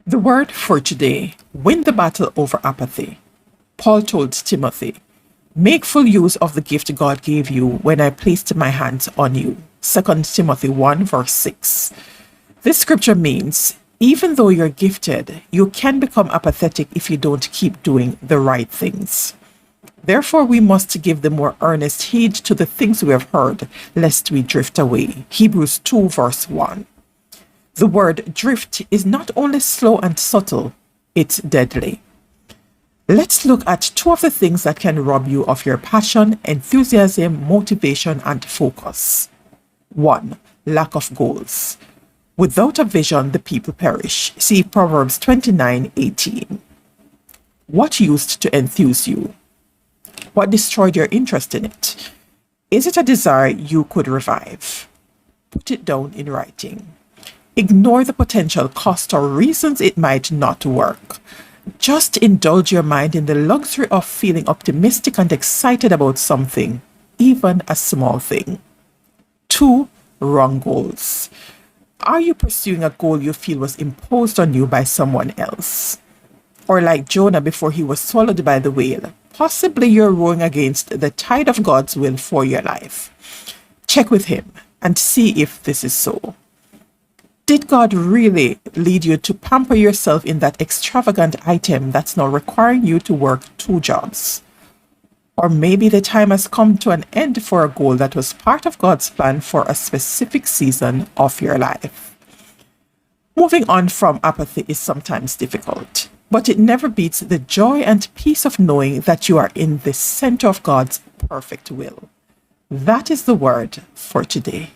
The word for today: win the battle over apathy. Paul told Timothy, make full use of the gift God gave you when I placed my hands on you. 2 Timothy 1 verse 6. This scripture means even though you're gifted, you can become apathetic if you don't keep doing the right things. Therefore, we must give the more earnest heed to the things we have heard, lest we drift away. Hebrews 2 verse 1. The word drift is not only slow and subtle, it's deadly. Let's look at two of the things that can rob you of your passion, enthusiasm, motivation, and focus. 1. Lack of goals. Without a vision, the people perish. See Proverbs 29:18. What used to enthuse you? What destroyed your interest in it? Is it a desire you could revive? Put it down in writing. Ignore the potential cost or reasons it might not work. Just indulge your mind in the luxury of feeling optimistic and excited about something, even a small thing. 2. Wrong goals. Are you pursuing a goal you feel was imposed on you by someone else? Or like Jonah before he was swallowed by the whale, possibly you're rowing against the tide of God's will for your life. Check with him and see if this is so. Did God really lead you to pamper yourself in that extravagant item that's now requiring you to work 2 jobs? Or maybe the time has come to an end for a goal that was part of God's plan for a specific season of your life. Moving on from apathy is sometimes difficult, but it never beats the joy and peace of knowing that you are in the center of God's perfect will. That is the word for today.